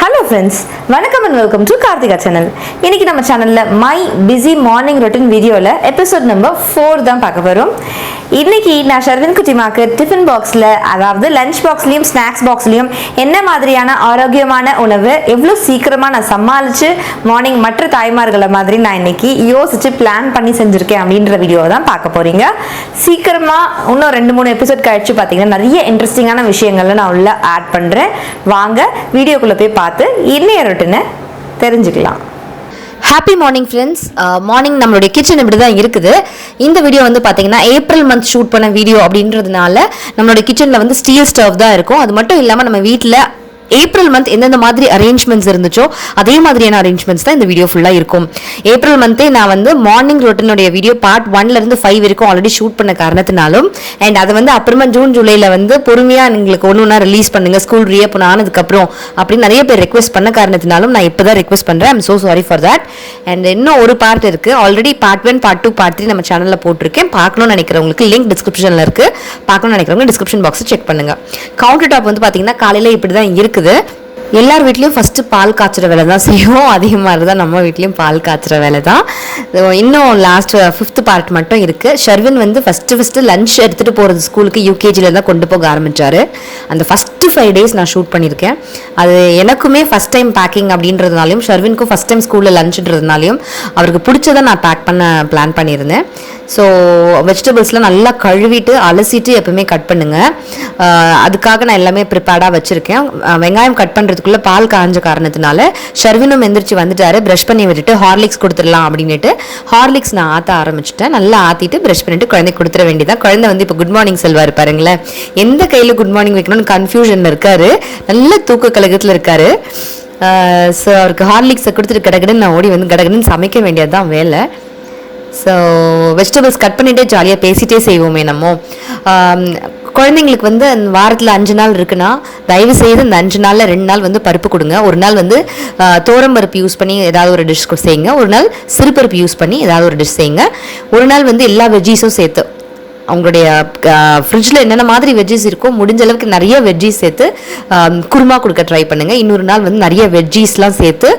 Hello friends, welcome and welcome to Karthikhachannel. இன்னைக்கு நம்ம சேனல்ல my busy morning routine வீடியோல எபிசோட் நம்பர் 4 தான் பார்க்க போறோம். இன்னைக்கு நான் ஷர்வின் குட்டிமாக்கு டிஃபன் பாக்ஸ்ல அதாவது லஞ்ச் பாக்ஸ்லயும் ஸ்நாக்ஸ் பாக்ஸ்லயும் என்ன மாதிரியான ஆரோக்கியமான உணவு எவ்வளவு சீக்கிரமா நான் சமாளிச்சு மார்னிங் மற்ற தாய்மார்களை மாதிரி நான் இன்னைக்கு யோசிச்சு பிளான் பண்ணி செஞ்சிருக்கேன் அப்படின்ற வீடியோவை தான் பார்க்க போறீங்க. சீக்கிரமா இன்னும் 2-3 எபிசோட் கழிச்சு பார்த்தீங்கன்னா நிறைய இன்ட்ரெஸ்டிங்கான விஷயங்கள்ல நான் உள்ள ஆட் பண்றேன். வாங்க வீடியோக்குள்ள போய் பார்த்து இன்னைய ரொட்டீனை தெரிஞ்சுக்கலாம். Happy morning friends. மார்னிங் நம்மளுடைய கிச்சன் இப்படி தான் இருக்குது. இந்த வீடியோ வந்து பார்த்தீங்கன்னா ஏப்ரல் மந்த் ஷூட் பண்ண வீடியோ அப்படின்றதுனால நம்மளுடைய கிச்சனில் வந்து ஸ்டீல் ஸ்டவ் தான் இருக்கும். அது மட்டும் இல்லாமல் நம்ம வீட்டில் ஏப்ரல் மந்த் எந்தெந்த மாதிரி அரேஞ்ச்மெண்ட்ஸ் இருந்துச்சோ அதே மாதிரியான அரேஞ்ச்மெண்ட்ஸ் தான் இந்த வீடியோ ஃபுல்லாக இருக்கும். ஏப்ரல் மந்த்தே நான் வந்து மார்னிங் ரொட்டீனுடைய வீடியோ பார்ட் 1லேருந்து 5 வரைக்கும் ஆல்ரெடி ஷூட் பண்ண காரணத்தினாலும் அண்ட் அதை வந்து அப்புறமா ஜூன் ஜூலையில் வந்து பொறுமையாக எங்களுக்கு ஒன்று ரிலீஸ் பண்ணுங்க ஸ்கூல் ரீஓப்பன் ஆனதுக்கப்புறம் அப்படின்னு நிறைய பேர் ரெக்வஸ்ட் பண்ண காரணத்தினாலும் நான் இப்போ தான் ரெக்வஸ்ட் பண்ணுறேன். I'm so sorry for that. And இன்னும் ஒரு பார்ட் இருக்குது. ஆல்ரெடி பார்ட் 1, பார்ட் 2, பார்ட் 3 நம்ம சேனலில் போட்டிருக்கேன். பார்க்கணும்னு நினைக்கிறவங்களுக்கு லிங்க் டிஸ்கிரிப்ஷனில் இருக்குது. பார்க்கணும்னு நினைக்கிறவங்க டிஸ்கிரிப்ஷன் பாக்ஸை செக் பண்ணுங்கள். கவுண்டர் டாப் வந்து பார்த்தீங்கன்னா காலையில் இப்படி தான் இருக்குது. எல்லார் வீட்லேயும் ஃபஸ்ட்டு பால் காய்ச்சுற வேலை தான் செய்வோம். அதே மாதிரி தான் நம்ம வீட்லேயும் பால் காய்ச்சுற வேலை தான். இன்னும் லாஸ்ட் 5th பார்ட் மட்டும் இருக்குது. ஷர்வின் வந்து ஃபஸ்ட்டு லஞ்ச் எடுத்துகிட்டு போகிறது ஸ்கூலுக்கு யூகேஜியில் தான் கொண்டு போக ஆரம்பித்தார். அந்த ஃபஸ்ட்டு 5 days நான் ஷூட் பண்ணியிருக்கேன். அது எனக்குமே ஃபஸ்ட் டைம் பேக்கிங் அப்படின்றதுனாலையும் ஷர்வினுக்கும் ஃபஸ்ட் டைம் ஸ்கூலில் லஞ்சுன்றதுனாலையும் அவருக்கு பிடிச்சதை நான் பேக் பண்ண பிளான் பண்ணியிருந்தேன். ஸோ வெஜிடபிள்ஸ்லாம் நல்லா கழுவிட்டு அலசிட்டு எப்பவுமே கட் பண்ணுங்கள். அதுக்காக நான் எல்லாமே ப்ரிப்பேர்டாக வச்சுருக்கேன். வெங்காயம் கட் பண்ணுறதுக்குள்ளே பால் காய்ஞ்ச காரணத்தினால ஷர்வினும் எந்திரிச்சு வந்துட்டாரு. ப்ரஷ் பண்ணி விட்டுட்டு ஹார்லிக்ஸ் கொடுத்துடலாம் அப்படின்ட்டு ஹார்லிக்ஸ் நான் ஆற்ற ஆரம்பிச்சிட்டேன். நல்லா ஆற்றிட்டு ப்ரஷ் பண்ணிட்டு குழந்தைக்கு கொடுத்துட வேண்டியதான். குழந்தை வந்து இப்போ குட் மார்னிங் செல்வார் பாருங்களேன். எந்த கையில் குட் மார்னிங் வைக்கணும்னு கன்ஃபியூஷனில் இருக்காரு. நல்ல தூக்க கழகத்தில் இருக்காரு. ஸோ அவருக்கு ஹார்லிக்ஸை கொடுத்துட்டு கடகடன்னு நான் ஓடி வந்து கடகடன்னு சமைக்க வேண்டியது தான் வேலை. ஸோ வெஜிடபிள்ஸ் கட் பண்ணிகிட்டே ஜாலியாக பேசிகிட்டே செய்வோமே நம்ம. குழந்தைங்களுக்கு வந்து வாரத்தில் 5 நாள் இருக்குன்னா தயவு செய்து இந்த 5 நாளில் 2 நாள் வந்து பருப்பு கொடுங்க. ஒரு நாள் வந்து தோரம்பருப்பு யூஸ் பண்ணி ஏதாவது ஒரு டிஷ் செய்யுங்க. ஒரு நாள் சிறுபருப்பு யூஸ் பண்ணி ஏதாவது ஒரு டிஷ் செய்யுங்க. ஒரு நாள் வந்து எல்லா வெஜ்ஜீஸும் சேர்த்து அவங்களுடைய ஃப்ரிட்ஜில் என்னென்ன மாதிரி வெஜ்ஜீஸ் இருக்கோ முடிஞ்ச அளவுக்கு நிறைய வெஜ்ஜீஸ் சேர்த்து குருமா கொடுக்க ட்ரை பண்ணுங்கள். இன்னொரு நாள் வந்து நிறைய வெஜ்ஜீஸ்லாம் சேர்த்து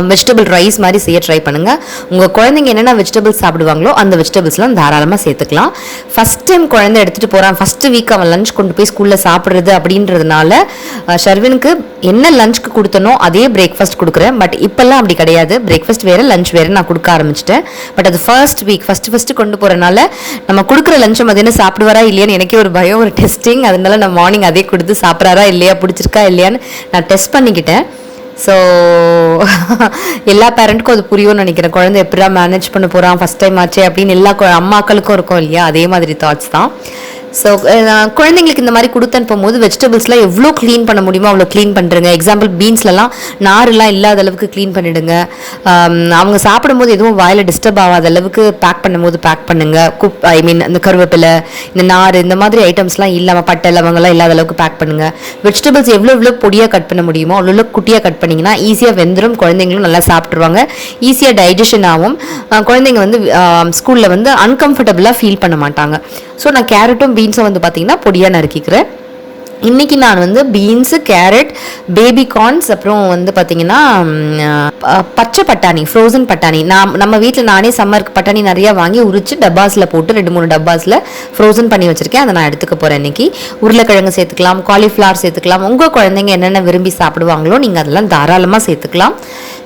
வெஜிடபிள் ரைஸ் மாதிரி செய்ய ட்ரை பண்ணுங்கள். உங்கள் குழந்தைங்க என்னென்ன வெஜிடபிள்ஸ் சாப்பிடுவாங்களோ அந்த வெஜிடபிள்ஸ்லாம் தாராளமாக சேர்த்துக்கலாம். ஃபஸ்ட் டைம் குழந்தை எடுத்துகிட்டு போகிறான், ஃபஸ்ட்டு வீக் அவன் லஞ்ச் கொண்டு போய் ஸ்கூலில் சாப்பிட்றது அப்படின்றதுனால ஷர்வினுக்கு என்ன லஞ்சுக்கு கொடுத்தனோ அதே பிரேக்ஃபாஸ்ட் கொடுக்குறேன். பட் இப்போல்லாம் அப்படி கிடையாது. பிரேக்ஃபாஸ்ட் வேறு லஞ்ச் வேறு நான் கொடுக்க ஆரம்பிச்சிட்டேன். பட் அது ஃபர்ஸ்ட் வீக் ஃபஸ்ட்டு கொண்டு போகிறனால நம்ம கொடுக்குற லஞ்சை மதியம் சாப்பிடுவாரா இல்லையான்னு எனக்கே ஒரு பயம், ஒரு டெஸ்டிங். அதனால நான் மார்னிங் அதே கொடுத்து சாப்பிட்றாரா இல்லையா, பிடிச்சிருக்கா இல்லையான்னு நான் டெஸ்ட் பண்ணிக்கிட்டேன். ஸோ எல்லா பேரண்ட்டுக்கும் அது புரியும்னு நினைக்கிறேன். குழந்தை எப்படா மேனேஜ் பண்ண போகிறான் ஃபஸ்ட் டைம் ஆச்சு அப்படின்னு எல்லா அம்மாக்களுக்கும் இருக்கும் இல்லையா, அதே மாதிரி தாட்ஸ் தான். ஸோ குழந்தைங்களுக்கு இந்த மாதிரி கொடுத்து அனுப்பும்போது வெஜிடபிள்ஸ்லாம் எவ்வளோ க்ளீன் பண்ண முடியுமோ அவ்வளோ க்ளீன் பண்ணுறங்க. எக்ஸாம்பிள் பீன்ஸ்லாம் நாரெலாம் இல்லாத அளவுக்கு க்ளீன் பண்ணிவிடுங்க. அவங்க சாப்பிடும்போது எதுவும் வாயில் டிஸ்டர்ப் ஆகாத அளவுக்கு பேக் பண்ணும்போது பேக் பண்ணுங்கள். இந்த கருவேப்பிலை, இந்த நார், இந்த மாதிரி ஐட்டம்ஸ்லாம் இல்லாமல் பட்டை லவங்கெல்லாம் இல்லாத அளவுக்கு பேக் பண்ணுங்கள். வெஜிடபிள்ஸ் எவ்வளோ பொடியாக கட் பண்ண முடியுமோ அவ்வளோ குட்டியாக கட் பண்ணிங்கன்னா ஈஸியாக வெந்துடும். குழந்தைங்களும் நல்லா சாப்பிட்ருவாங்க. ஈஸியாக டைஜஷன் ஆகும். குழந்தைங்க வந்து ஸ்கூலில் வந்து அன்கம்ஃபர்டபுளாக ஃபீல் பண்ண மாட்டாங்க. ஸோ நான் கேரட்டும் பீன்ஸும் வந்து பார்த்தீங்கன்னா பொடியாக நறுக்கிக்கிறேன். இன்றைக்கி நான் வந்து பீன்ஸு, கேரட், பேபி கார்ன்ஸ், அப்புறம் வந்து பார்த்திங்கன்னா பச்சை பட்டாணி, ஃப்ரோசன் பட்டாணி. நம்ம வீட்டில் நானே சம்மருக்கு பட்டாணி நிறையா வாங்கி உரித்து டப்பாஸில் போட்டு 2-3 டப்பாஸில் ஃப்ரோசன் பண்ணி வச்சுருக்கேன். அதை நான் எடுத்துக்க போகிறேன் இன்றைக்கி. உருளைக்கிழங்கு சேர்த்துக்கலாம், காலிஃப்ளவர் சேர்த்துக்கலாம். உங்கள் குழந்தைங்க என்னென்ன விரும்பி சாப்பிடுவாங்களோ நீங்கள் அதெல்லாம் தாராளமாக சேர்த்துக்கலாம்.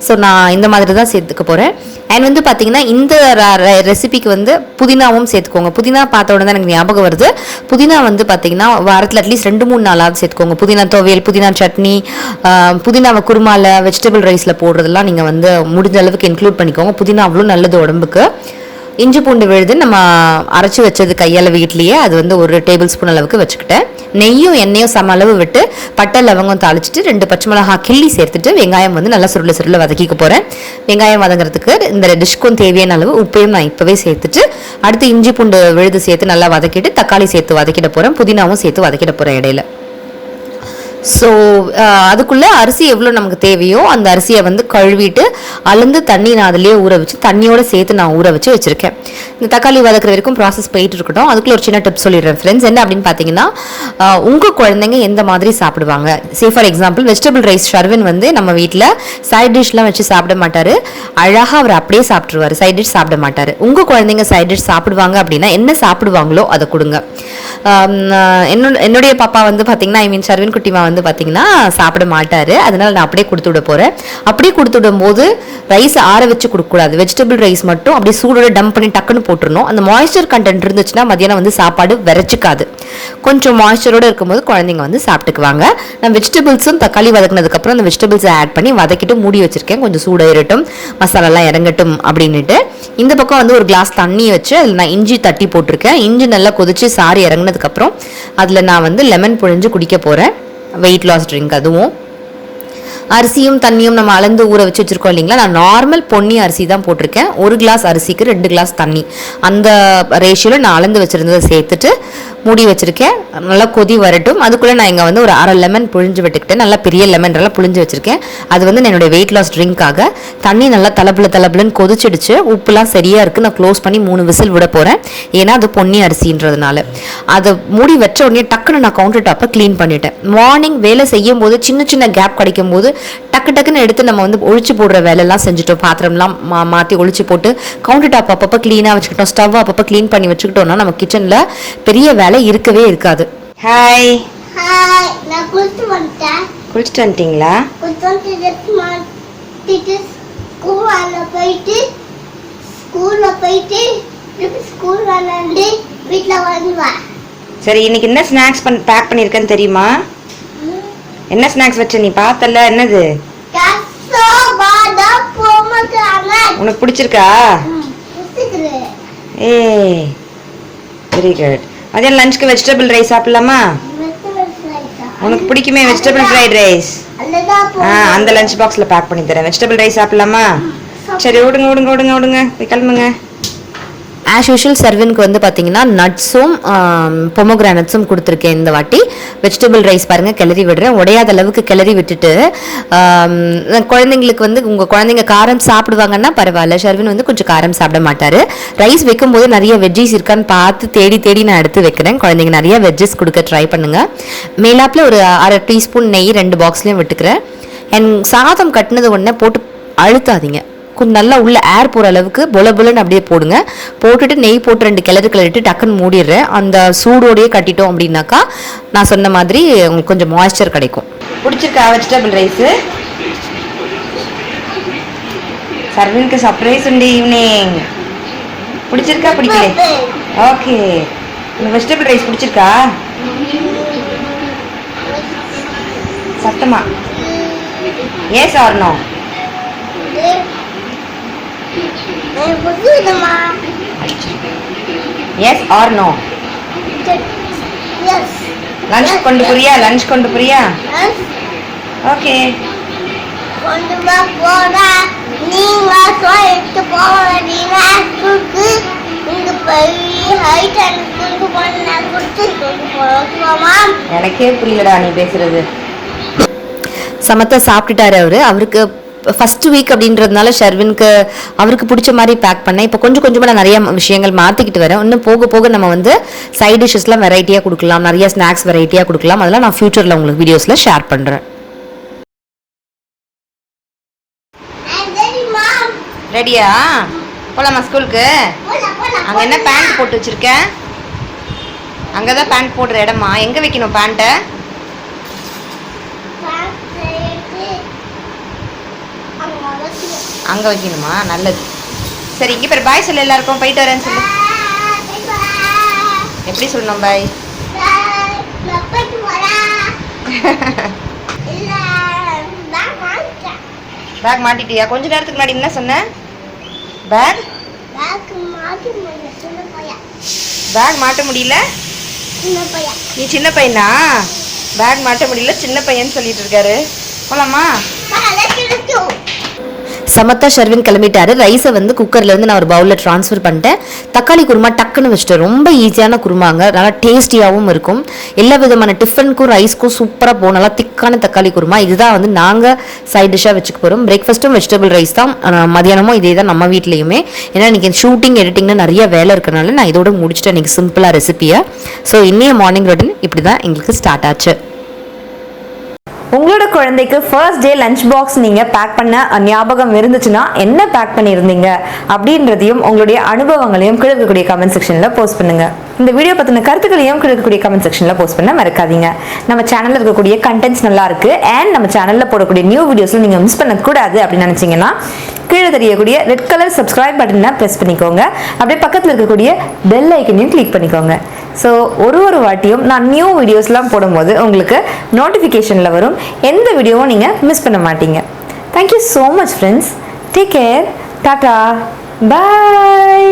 ஸோ நான் இந்த மாதிரி தான் சேர்த்துக்க போகிறேன். அண்ட் வந்து பார்த்தீங்கன்னா இந்த ரெசிபிக்கு வந்து புதினாவும் சேர்த்துக்கோங்க. புதினா பார்த்த உடனே எனக்கு ஞாபகம் வருது. புதினா வந்து பார்த்தீங்கன்னா வாரத்தில் அட்லீஸ்ட் 2-3 நாளாவது சேர்த்துக்கோங்க. புதினா துவையல், புதினா சட்னி, புதினாவை குருமாவில், வெஜிடபிள் ரைஸில் போடுறதெல்லாம் நீங்கள் வந்து முடிஞ்ச அளவுக்கு இன்க்ளூட் பண்ணிக்கோங்க. புதினா அவ்வளோ நல்லது உடம்புக்கு. இஞ்சி பூண்டு விழுது நம்ம அரைச்சி வச்சது கையால் வீட்லேயே அது வந்து 1 டேபிள் ஸ்பூன் அளவுக்கு வச்சுக்கிட்டேன். நெய்யும் எண்ணெயும் சம அளவு விட்டு பட்டை லவங்கம் தாளிச்சிட்டு 2 பச்சை மிளகாய் கிள்ளி சேர்த்துட்டு வெங்காயம் வந்து நல்லா சுருள வதக்கிக்க போகிறேன். வெங்காயம் வதங்கிறதுக்கு இந்த டிஷ்க்கும் தேவையான அளவு உப்பையும் நான் இப்போவே சேர்த்துட்டு அடுத்து இஞ்சி பூண்டு விழுது சேர்த்து நல்லா வதக்கிட்டு தக்காளி சேர்த்து வதக்கிட போகிறேன். புதினாவும் சேர்த்து வதக்கிட போகிறேன் இடையில. ஸோ அதுக்குள்ளே அரிசி எவ்வளோ நமக்கு தேவையோ அந்த அரிசியை வந்து கழுவிட்டு அளந்து தண்ணி நான் அதிலேயே ஊற வச்சு தண்ணியோடு சேர்த்து நான் ஊற வச்சு வச்சுருக்கேன். இந்த தக்காளி வதக்குற வரைக்கும் ப்ராசஸ் போயிட்டு இருக்கட்டும். அதுக்குள்ள ஒரு சின்ன டிப்ஸ் சொல்லிடுறேன் ஃப்ரெண்ட்ஸ். என்ன அப்படின்னு பார்த்தீங்கன்னா, உங்கள் குழந்தைங்க எந்த மாதிரி சாப்பிடுவாங்க. For example vegetable rice Sharvin வந்து நம்ம வீட்டில் சைட் டிஷ்லாம் வச்சு சாப்பிட மாட்டார். அழகாக அவர் அப்படியே சாப்பிட்ருவார். சைட் டிஷ் சாப்பிட மாட்டார். உங்கள் குழந்தைங்க சைட் டிஷ் சாப்பிடுவாங்க அப்படின்னா என்ன சாப்பிடுவாங்களோ அதை கொடுங்க. என்னுடைய பாப்பா வந்து பார்த்தீங்கன்னா ஷர்வின் குட்டிமா வந்து பார்த்தீங்கன்னா சாப்பிட மாட்டார். அதனால் நான் அப்படியே கொடுத்து விட போகிறேன். அப்படியே கொடுத்து விடும் போது ரைஸ் ஆற வச்சு கொடுக்கக்கூடாது. வெஜிடபிள் ரைஸ் மட்டும் அப்படியே சூடோட டம்ப் பண்ணி டக்குன்னு போட்டுருணும். அந்த மாய்ஸ்சர் கண்டென்ட் இருந்துச்சுன்னா மதியானம் வந்து சாப்பாடு விரைச்சிக்காது. கொஞ்சம் மாய்ஸ்சரோடு இருக்கும்போது குழந்தைங்க வந்து சாப்பிட்டுக்குவாங்க. நான் வெஜிடபிள்ஸும் தக்காளி வதக்கினதுக்கப்புறம் அந்த வெஜிடபிள்ஸை ஆட் பண்ணி வதக்கிட்டு மூடி வச்சுருக்கேன். கொஞ்சம் சூடாயிரட்டும், மசாலாலாம் இறங்கட்டும் அப்படின்ட்டு. இந்த பக்கம் வந்து ஒரு கிளாஸ் தண்ணி வச்சு அதில் நான் இஞ்சி தட்டி போட்டிருக்கேன். இஞ்சி நல்லா கொதிச்சு சாறு இறங்கினதுக்கப்புறம் அதில் நான் வந்து லெமன் புழிஞ்சு குடிக்க போகிறேன். Weight loss drink. அதுவும் அரிசியும் தண்ணியும் நம்ம அளந்து ஊற வச்சு வச்சுருக்கோம் இல்லைங்களா. நான் நார்மல் பொன்னி அரிசி தான் போட்டிருக்கேன். 1 கிளாஸ் அரிசிக்கு 2 கிளாஸ் தண்ணி, அந்த ரேஷியோவில் நான் அளந்து வச்சுருந்ததை சேர்த்துட்டு மூடி வச்சுருக்கேன். நல்லா கொதி வரட்டும். அதுக்குள்ளே நான் இங்கே வந்து ஒரு அரை லெமன் புழிஞ்சு விட்டுக்கிட்டேன். நல்லா பெரிய லெமன்லாம் புழிஞ்சு வச்சுருக்கேன். அது வந்து என்னுடைய வெயிட் லாஸ் ட்ரிங்க்காக. தண்ணி நல்லா தலப்புலன்னு கொதிச்சிடுச்சு. உப்புலாம் சரியாக இருக்குது. நான் க்ளோஸ் பண்ணி 3 விசில் விட போகிறேன். ஏன்னா அது பொன்னி அரிசின்றதுனால. அதை மூடி வச்ச உடனே டக்குன்னு நான் கவுண்டர் டாப்பை க்ளீன் பண்ணிட்டேன். மார்னிங் வேலை செய்யும் போது சின்ன கேப் கிடைக்கும் போது டக்குன்னு எடுத்து நம்ம வந்து ஒழிச்சு போடுற வேலையெல்லாம் செஞ்சுட்டோம். பாத்திரம்லாம் மாற்றி ஒழிச்சு போட்டு கவுண்டர் டாப் அப்பப்போ க்ளீனாக வச்சுக்கிட்டோம். ஸ்டவ் அப்பப்போ க்ளீன் பண்ணி வச்சுக்கிட்டோம்னா நம்ம கிச்சனில் பெரிய வேலை இருக்கவே இருக்காது. ஹாய் ஹாய், நான் குளிச்சிட்டு வந்துட்டேன். குளிச்சிட்டு வந்துட்டீங்களா? ஸ்கூல் வந்து வீட்டில் வந்துடுவேன். சரி, இன்னைக்கு என்ன ஸ்நாக்ஸ் பேக் பண்ணியிருக்கேன்னு தெரியுமா? என்ன ஸ்நாக்ஸ் வச்ச நீ பார்த்தல? என்னது? உனக்கு பிடிச்சிருக்கா? ஏய், வெரி குட். மதியம் லஞ்சுக்கு வெஜிடபிள் ரைஸ் சாப்பிடலாமா? உனக்கு பிடிக்குமே வெஜிடபிள் ஃப்ரைட் ரைஸ். அந்த லஞ்ச் பாக்ஸில் பேக் பண்ணி தரேன். வெஜிடபிள் ரைஸ் சாப்பிடலாமா? சரி, ஓடுங்க போய் கிளம்புங்க. ஆஸ் யூஷுவல் ஷர்வினுக்கு வந்து பார்த்தீங்கன்னா நட்ஸும் பொமோகிரானட்ஸும் கொடுத்துருக்கேன் இந்த வாட்டி. வெஜிடபிள் ரைஸ் பாருங்கள் கிளறி விடுறேன். உடையாத அளவுக்கு கிளறி விட்டுட்டு குழந்தைங்களுக்கு வந்து உங்கள் குழந்தைங்க காரம் சாப்பிடுவாங்கன்னா பரவாயில்ல. ஷர்வின் வந்து கொஞ்சம் காரம் சாப்பிட மாட்டார். ரைஸ் வைக்கும்போது நிறைய வெஜ்ஜிஸ் இருக்கான்னு பார்த்து தேடி நான் எடுத்து வைக்கிறேன். குழந்தைங்க நிறைய வெஜ்ஜஸ் கொடுக்க ட்ரை பண்ணுங்கள். மேலாப்பில் ஒரு அரை டீஸ்பூன் நெய் 2 பாக்ஸ்லேயும் விட்டுக்கிறேன். அண்ட் சாதம் கட்டினது உடனே போட்டு அழுத்தாதீங்க. கொஞ்சம் நல்லா உள்ள ஏர் போகிற அளவுக்கு பொலன்னு அப்படியே போடுங்க. போட்டுட்டு நெய் போட்டு 2 கிளறிட்டு டக்குன்னு மூடிடுறேன். அந்த சூடோடையே கட்டிட்டோம் அப்படின்னாக்கா நான் சொன்ன மாதிரி உங்களுக்கு கொஞ்சம் மாய்ஸ்சர் கிடைக்கும். பிடிச்சிருக்கா வெஜிடபிள் ரைஸு? ஷர்வினுக்கு சர்ப்ரைஸ் உண்டு ஈவினிங். பிடிச்சிருக்கா பிடிக்கல? ஓகே, உனக்கு வெஜிடபிள் ரைஸ் பிடிச்சிருக்கா? சத்தமா yes or no? Yes or no? Yes. Lunch கொண்டு போறியா? Yes. Okay. கொண்டு போறா. நீங்க சொல்லிட்டு போறீங்க. சுக்கு இந்த பெரிய ஹைட் அண்ட் கொண்டு போனா கொடுத்துருக்கோமா? எனக்கே புரியலடா நீ பேசுறது. சமத்தா சாப்பிட்டுட்டாரு அவருக்கு ஃபஸ்ட்டு வீக் அப்படின்றதுனால ஷர்வினுக்கு அவருக்கு பிடிச்ச மாதிரி பேக் பண்ணேன். இப்போ கொஞ்சமாக நான் நிறைய விஷயங்கள் மாற்றிக்கிட்டு வரேன். இன்னும் போக நம்ம வந்து சைட் டிஷ்ஷஸ்லாம் வெரைட்டியாக கொடுக்கலாம், நிறைய ஸ்நாக்ஸ் வெரைட்டியாக கொடுக்கலாம். அதெல்லாம் நான் ஃபியூச்சரில் உங்களுக்கு வீடியோஸில் ஷேர் பண்ணுறேன். ரெடியா? போகலாமா ஸ்கூலுக்கு? அங்கே என்ன பேண்ட் போட்டு வச்சுருக்கேன்? அங்கே தான் பேண்ட் போடுற இடமா? எங்கே வைக்கணும் பேண்ட்டை? அங்கே வைக்கணுமா? நல்லது. சரி, இங்கே பேர் பாய் சொல்லு. எல்லாருக்கும் போயிட்டு வரேன்னு சொல்லு. எப்படி சொல்லணும் பாய்? பேக் மாட்டிட்டியா? கொஞ்ச நேரத்துக்கு முன்னாடி என்ன சொன்ன? பேக் மாட்ட முடியல. நீ சின்ன பையனா? பேக் மாட்ட முடியல, சின்ன பையன் சொல்லிட்டு இருக்காரு. போலாமா? சமத்தா ஷர்வின் கிளம்பிட்டாரு. ரைஸை வந்து குக்கரில் வந்து நான் ஒரு பவுலில் ட்ரான்ஸ்ஃபர் பண்ணிட்டேன். தக்காளி குருமா டக்குன்னு வச்சுட்டேன். ரொம்ப ஈஸியான குருமாங்க, நல்லா டேஸ்டியாகவும் இருக்கும். எல்லா விதமான டிஃபனுக்கும் ரைஸ்க்கும் சூப்பராக போகும். நல்லா திக்கான தக்காளி குருமா. இதுதான் வந்து நாங்கள் சைட் டிஷ்ஷாக வச்சுக்க போகிறோம். பிரேக்ஃபாஸ்ட்டும் வெஜிடபிள் ரைஸ் தான், மதியானமும் இதே தான் நம்ம வீட்லேயுமே. ஏன்னா இன்றைக்கி ஷூட்டிங் எடிட்டிங்னு நிறைய வேலை இருக்கிறனால நான் இதோட முடிச்சுட்டேன் இன்றைக்கி சிம்பிளாக ரெசிபியை. ஸோ இன்னைய மார்னிங் ரொட்டீன் இப்படி தான் எங்களுக்கு ஸ்டார்ட் ஆச்சு. உங்களோட குழந்தைக்கு ஃபர்ஸ்ட் டே லஞ்ச் பாக்ஸ் நீங்கள் பேக் பண்ண ஞாபகம் இருந்துச்சுன்னா என்ன பேக் பண்ணியிருந்தீங்க அப்படின்றதையும் உங்களுடைய அனுபவங்களையும் கிழக்கக்கூடிய கமெண்ட் செக்ஷனில் போஸ்ட் பண்ணுங்கள். இந்த வீடியோ பற்றின கருத்துக்களையும் கிழக்கக்கூடிய கமெண்ட் செக்ஷனில் போஸ்ட் பண்ண மறக்காதீங்க. நம்ம சேனலில் இருக்கக்கூடிய கண்டென்ட்ஸ் நல்லா இருக்கு அண்ட் நம்ம சேனலில் போடக்கூடிய நியூ வீடியோஸில் நீங்கள் மிஸ் பண்ணக்கூடாது அப்படின்னு நினச்சிங்கன்னா கீழே தெரியக்கூடிய ரெட் கலர் சப்ஸ்கிரைப் பட்டனை ப்ரெஸ் பண்ணிக்கோங்க. அப்படியே பக்கத்தில் இருக்கக்கூடிய பெல் ஐக்கனையும் கிளிக் பண்ணிக்கோங்க. ஸோ ஒரு வாட்டியும் நான் நியூ வீடியோஸ்லாம் போடும்போது உங்களுக்கு நோட்டிஃபிகேஷனில் வரும். எந்த வீடியோவும் நீங்கள் மிஸ் பண்ண மாட்டீங்க. Thank you so much friends. Take care. டாட்டா. பாய்.